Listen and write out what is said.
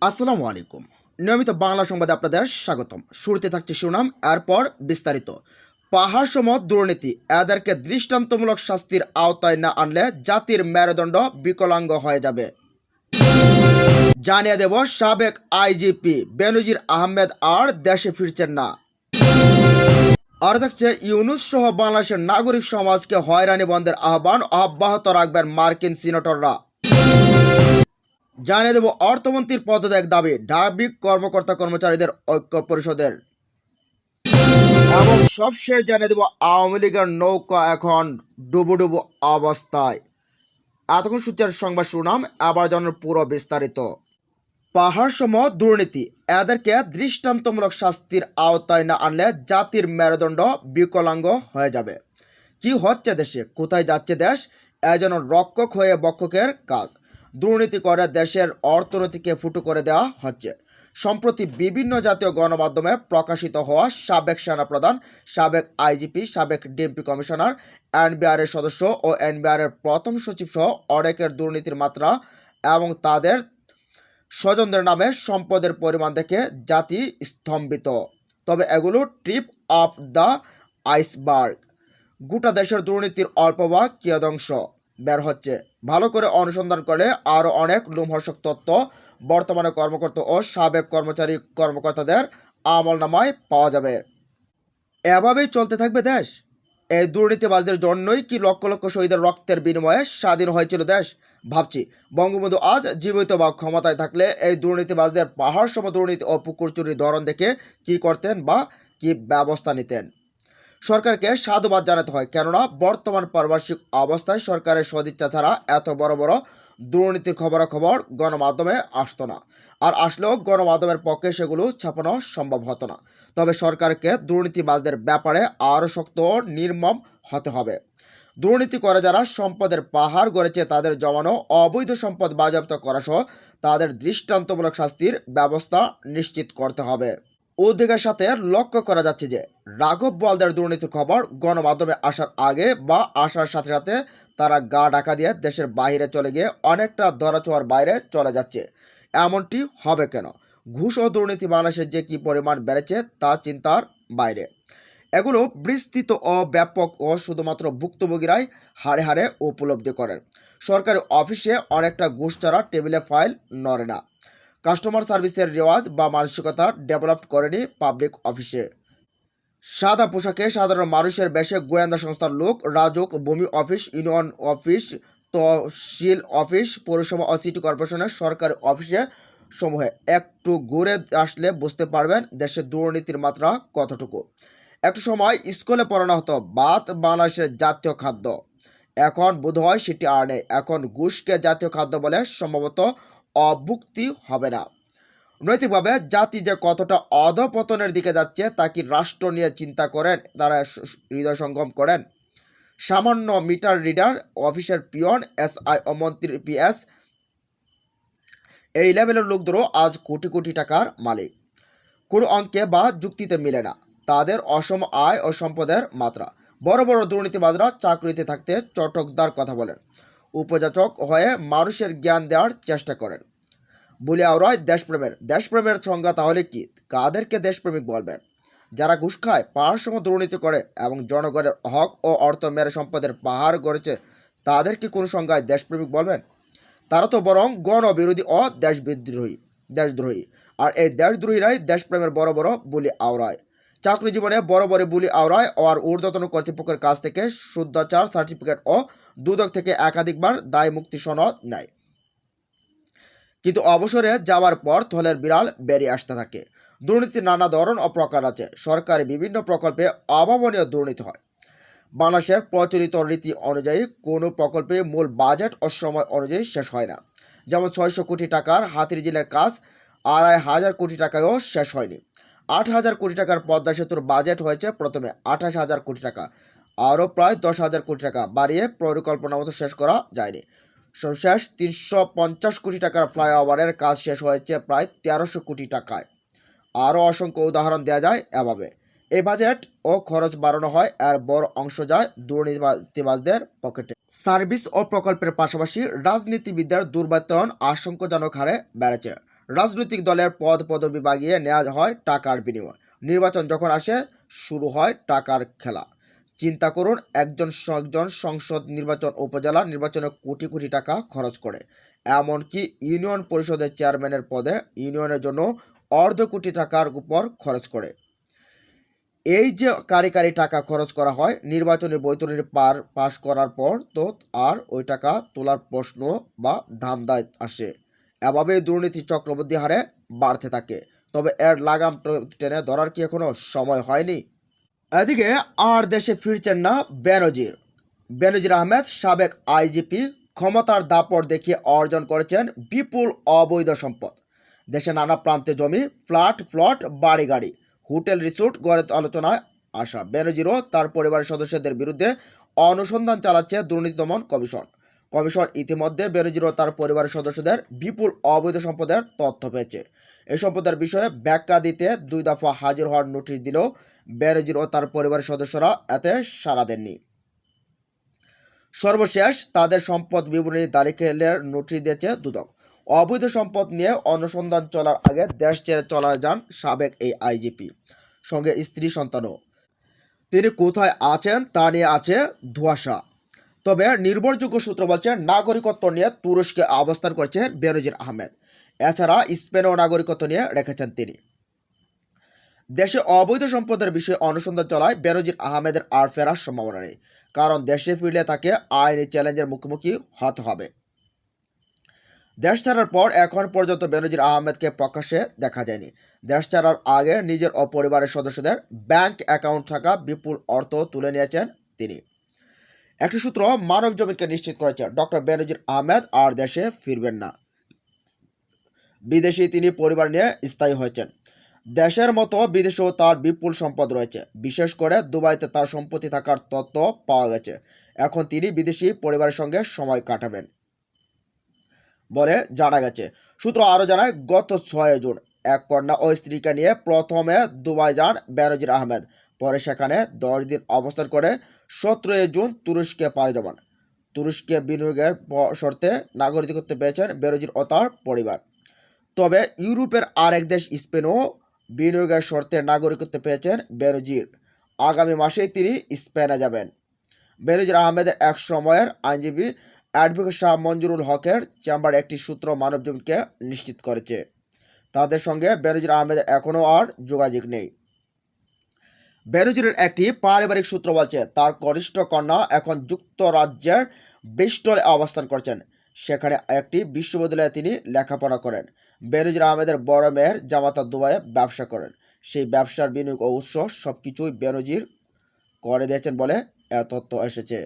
আসসালামু আলাইকুম। নিয়মিত বাংলা সংবাদে আপনাদের স্বাগতম। শুরুতে থাকছে শিরোনাম, এরপর বিস্তারিত। পাহাড় সম দুর্নীতি, এদেরকে দৃষ্টান্তমূলক শাস্তির আওতায় না আনলে জাতির মেরুদণ্ড বিকলাঙ্গ হয়ে যাবে। জানিয়ে দেব, সাবেক আইজিপি বেনজির আহমেদ আর দেশে ফিরছেন না। আর থাকছে, ইউনূস সহ বাংলাদেশের নাগরিক সমাজকে হয়রানি বন্ধের আহ্বান অব্যাহত রাখবেন মার্কিন সিনেটররা। জানিয়ে দেব, অর্থমন্ত্রীর পদত্যাগ দাবি ঢাবি কর্মকর্তা কর্মচারীদের ঐক্য পরিষদের। এবং সবশেষ জানিয়ে দেব, আওয়ামী লীগের নৌকা এখন ডুবু ডুবু অবস্থায়। এতক্ষণ সূচের সংবাদ শুনাম, আবার জানার পুরো বিস্তারিত। পাহাড় সম দুর্নীতি, এদেরকে দৃষ্টান্তমূলক শাস্তির আওতায় না আনলে জাতির মেরুদণ্ড বিকলাঙ্গ হয়ে যাবে। কি হচ্ছে দেশে, কোথায় যাচ্ছে দেশ, যেন রক্ষক হয়ে বক্ষকের কাজ। দুর্নীতি করে দেশের অর্থনীতিকে ফুটো করে দেওয়া হচ্ছে। সম্প্রতি বিভিন্ন জাতীয় গণমাধ্যমে প্রকাশিত হওয়া সাবেক সেনাপ্রধান, সাবেক আইজিপি, সাবেক ডিএমপি কমিশনার, এনবিআরের সদস্য ও এনবিআরের প্রথম সচিব সহ অনেকের দুর্নীতির মাত্রা এবং তাদের স্বজনদের নামে সম্পদের পরিমাণ দেখে জাতি স্তম্ভিত। তবে এগুলো টিপ অফ দ্য আইসবার্গ। গোটা দেশের দুর্নীতির অল্প বা কিয়দংশ বের হচ্ছে। ভালো করে অনুসন্ধান করলে আরও অনেক লোমহর্ষক তথ্য বর্তমানে কর্মকর্তা ও সাবেক কর্মকর্তাদের আমলনামায় পাওয়া যাবে। এভাবেই চলতে থাকবে দেশ? এই দুর্নীতিবাজদের জন্যই কি লক্ষ লক্ষ শহীদের রক্তের বিনিময়ে স্বাধীন হয়েছিল দেশ? ভাবছি, বঙ্গবন্ধু আজ জীবিত বা ক্ষমতায় থাকলে এই দুর্নীতিবাজদের পাহাড় সম দুর্নীতি ও পুকুর চুরির ধরন দেখে কি করতেন বা কি ব্যবস্থা নিতেন। সরকারকে সাধুবাদ জানাতে হয়, কেননা বর্তমান পারিপার্শ্বিক অবস্থায় সরকারের সদিচ্ছা ছাড়া এত বড় বড় দুর্নীতির খবরাখবর গণমাধ্যমে আসতো না, আর আসলেও গণমাধ্যমের পক্ষে সেগুলো ছাপানো সম্ভব হতো না। তবে সরকারকে দুর্নীতিবাজদের ব্যাপারে আরও শক্ত ও নির্মম হতে হবে। দুর্নীতি করে যারা সম্পদের পাহাড় গড়েছে, তাদের জমানো অবৈধ সম্পদ বাজেয়াপ্ত করা সহ তাদের দৃষ্টান্তমূলক শাস্তির ব্যবস্থা নিশ্চিত করতে হবে। উদ্বেগের সাথে লক্ষ্য করা যাচ্ছে যে রাঘব বোয়ালদের দুর্নীতির খবর গণমাধ্যমে আসার আগে বা আসার সাথে সাথে তারা গা ঢাকা দিয়ে দেশের বাইরে চলে গিয়ে অনেকটা ধরাছোঁয়ার বাইরে চলে যাচ্ছে। এমনটি হবে কেন? ঘুষ ও দুর্নীতি বাংলাদেশে যে কি পরিমাণ বেড়েছে তা চিন্তার বাইরে। এগুলো বিস্তৃত ও ব্যাপক ও শুধুমাত্র ভুক্তভোগীরাই হাড়ে হাড়ে উপলব্ধি করেন। সরকারি অফিসে অনেকটা ঘুষ ছাড়া টেবিলে ফাইল নড়ে না। কাস্টমার সার্ভিসের রেওয়াজ বা মানসিকতা ডেভেলপ করেনি পাবলিক অফিসে। সাদা পোশাকে সাধারণ মানুষের বেশে গোয়েন্দা সংস্থার লোক, রাজুক, ভূমি office, union office, tehsil office, পৌরসভা ও সিটি কর্পোরেশনের সরকারি অফিসে সমূহে একটু ঘুরে আসলে বুঝতে পারবেন দেশের দুর্নীতির মাত্রা কতটুকু। একটু সময় স্কুলে পড়ানো হতো ভাত বাংলাদেশের জাতীয় খাদ্য। এখন বোধহয় সেটি আর নেই। এখন ঘুষকে জাতীয় খাদ্য বলে সম্ভবত অভুক্তি হবে না। নৈতিকভাবে জাতি যে কতটা অধপতনের দিকে যাচ্ছে তা কি রাষ্ট্র নিয়ে চিন্তা করেন, তারা হৃদয় সঙ্গম করেন? সামান্য মিটার রিডার, অফিসের পিয়ন, এসআই ও মন্ত্রী পিএস, এই লেভেলের লোকদেরও আজ কোটি কোটি টাকার মালিক। কোনো অঙ্কে বা যুক্তিতে মিলে না তাদের অসম আয় ও সম্পদের মাত্রা। বড় বড় দুর্নীতিবাজরা চাকরিতে থাকতে চটকদার কথা বলেন, উপযাচক হয়ে মানুষের জ্ঞান দেওয়ার চেষ্টা করেন। বলি আওরায় দেশপ্রেমের সংজ্ঞা তাহলে কি? কাদেরকে দেশপ্রেমিক বলবেন? যারা ঘুষ খায়, পাহাড় সম দুর্নীতি করে এবং জনগণের হক ও অর্থ মেরে সম্পদের পাহাড় গড়েছে, তাদেরকে কোন সংজ্ঞায় দেশপ্রেমিক বলবেন? তারা তো বরং গণবিরোধী ও দেশদ্রোহী। আর এই দেশদ্রোহীরাই দেশপ্রেমের বড় বড় বুলি আওরায়। চাকরি জীবনে বড় বড় বুলি আওরায় আর ঊর্ধ্বতন কর্তৃপক্ষের কাছ থেকে শুদ্ধাচার সার্টিফিকেট ও দুদক থেকে একাধিকবার দায় মুক্তি সনদ নেয়, কিন্তু অবসরে যাওয়ার পর থলের বিড়াল বেরিয়ে আসতে থাকে। দুর্নীতির নানা ধরন ও প্রকার আছে। সরকারি বিভিন্ন প্রকল্পে অভাবনীয় দুর্নীতি হয়। বাংলাদেশের প্রচলিত রীতি অনুযায়ী কোনো প্রকল্পে মূল বাজেট ও সময় অনুযায়ী শেষ হয় না। যেমন 600 কোটি টাকার হাতিরঝিলের কাজ 2500 কোটি টাকায়ও শেষ হয়নি। 8000 কোটি টাকার পদ্মা সেতুর বাজেট হয়েছে প্রথমে 28,000 কোটি টাকা, আরও প্রায় 10,000 কোটি টাকা বাড়িয়ে পরিকল্পনা মতো শেষ করা যায়নি। সর্বশেষ 350 কোটি টাকার ফ্লাইওভারের কাজ শেষ হয়েছে প্রায় 1300 কোটি টাকায়। আরও অসংখ্য উদাহরণ দেওয়া যায় এভাবে। এই বাজেট ও খরচ বাড়ানো হয়, এর বড় অংশ যায় দুর্নীতিবাজদের পকেটে। সার্ভিস ও প্রকল্পের পাশাপাশি রাজনীতিবিদদের দুর্বৃত্তায়ন আশঙ্কাজনক হারে বেড়েছে। রাজনৈতিক দলের পদ পদবি বাগিয়ে নেওয়া হয় টাকার বিনিময়। নির্বাচন যখন আসে শুরু হয় টাকার খেলা। চিন্তা করুন, একজন সংসদ নির্বাচন, উপজেলা নির্বাচনে কোটি কোটি টাকা খরচ করে। এমনকি ইউনিয়ন পরিষদের চেয়ারম্যানের পদে ইউনিয়নের জন্য অর্ধ কোটি টাকার উপর খরচ করে। এই যে কারি টাকা খরচ করা হয়, নির্বাচনী বৈতরণী পাশ করার পর তো আর ওই টাকা তোলার প্রশ্ন বা ধান্দায় আসে। এভাবেই দুর্নীতি চক্রবৃদ্ধি হারে বাড়তে থাকে। তবে এর লাগাম টেনে ধরার কি এখনো সময় হয়নি? এদিকে আর দেশে ফিরছেন না বেনজির। বেনজির আহমেদ, সাবেক আইজিপি, ক্ষমতার দাপট দেখিয়ে অর্জন করেছেন বিপুল অবৈধ সম্পদ। দেশে নানা প্রান্তে জমি, ফ্ল্যাট, প্লট, বাড়ি গাড়ি, হোটেল, রিসোর্ট গড়ে আলোচনায় আসা বেনজিরও তার পরিবারের সদস্যদের বিরুদ্ধে অনুসন্ধান চালাচ্ছে দুর্নীতি দমন কমিশন। কমিশন ইতিমধ্যে বেনজির ও তার পরিবারের সদস্যদের বিপুল অবৈধ সম্পদের তথ্য পেয়েছে। এই সম্পদের বিষয়ে ব্যাখ্যা দিতে 2 দফা হাজির হওয়ার নোটিশ দিলেও বেনজির ও তার পরিবারের সদস্যরা এতে সাড়া দেননি। সর্বশেষ তাদের সম্পদ বিবরণী দাখিলের নোটিশ দিয়েছে দুদক। অবৈধ সম্পদ নিয়ে অনুসন্ধান চলার আগে দেশ ছেড়ে চলে যান সাবেক এই আইজিপি, সঙ্গে স্ত্রী, সন্তানও। তিনি কোথায় আছেন তা নিয়ে আছে ধোঁয়াশা। তবে নির্ভরযোগ্য সূত্র বলছে, নাগরিকত্ব নিয়ে তুরস্কে অবস্থান করছেন বেনজির আহমেদ। এছাড়া স্পেনেও নাগরিকত্ব নিয়ে রেখেছেন তিনি। দেশে অবৈধ সম্পদের বিষয়ে অনুসন্ধান চলায় বেনজির আহমেদের আর ফেরার সম্ভাবনা নেই, কারণ দেশে ফিরলে তাকে আইনি চ্যালেঞ্জের মুখোমুখি হতে হবে। দেশ ছাড়ার পর এখন পর্যন্ত বেনজির আহমেদকে প্রকাশ্যে দেখা যায়নি। দেশ ছাড়ার আগে নিজের ও পরিবারের সদস্যদের ব্যাংক অ্যাকাউন্ট থাকা বিপুল অর্থ তুলে নিয়েছেন তিনি। একটি সূত্র মানব জমিনকে নিশ্চিত করেছে, ডক্টর বেনজির আহমেদ আর দেশে ফিরবেন না। বিদেশে তিনি পরিবার নিয়ে স্থায়ী হয়েছেন। দেশের মতো বিদেশেও তার বিপুল সম্পদ রয়েছে। বিশেষ করে দুবাইতে তার সম্পত্তি থাকার তথ্য পাওয়া গেছে। এখন তিনি বিদেশি পরিবারের সঙ্গে সময় কাটাবেন বলে জানা গেছে। সূত্র আরও জানায়, গত 6 জুন এক কন্যা ও স্ত্রীকে নিয়ে প্রথমে দুবাই যান বেনজির আহমেদ। পরে সেখানে 10 দিন অবস্থান করে 17 জুন তুরস্কে পাড়ি জমান। তুরস্কে বিনিয়োগের শর্তে নাগরিকত্ব পেয়েছেন বেনজির ও তার পরিবার। তবে ইউরোপের আরেক দেশ স্পেনও বিনিয়োগের শর্তে নাগরিকত্ব পেয়েছেন বেনজির। আগামী মাসেই তিনি স্পেনে যাবেন। বেনজির আহমেদের এক সময়ের আইনজীবী অ্যাডভোকেট শাহ মঞ্জুরুল হকের চেম্বার একটি সূত্র মানবজমিনকে নিশ্চিত করেছে, তাদের সঙ্গে বেনজির আহমেদের এখনও আর যোগাযোগ নেই। বেনজিরের একটি পারিবারিক সূত্র বলছে, তার কনিষ্ঠ কন্যা এখন যুক্তরাজ্যের ব্রিস্টলে অবস্থান করছেন। সেখানে একটি বিশ্ববিদ্যালয়ে তিনি লেখাপড়া করেন। বেনজির আহমেদের বড় মেয়ের জামাতা দুবাইয়ে ব্যবসা করেন। সেই ব্যবসার বিনিয়োগ ও উৎস সবকিছুই বেনজির করে দিয়েছেন বলে তথ্য এসেছে।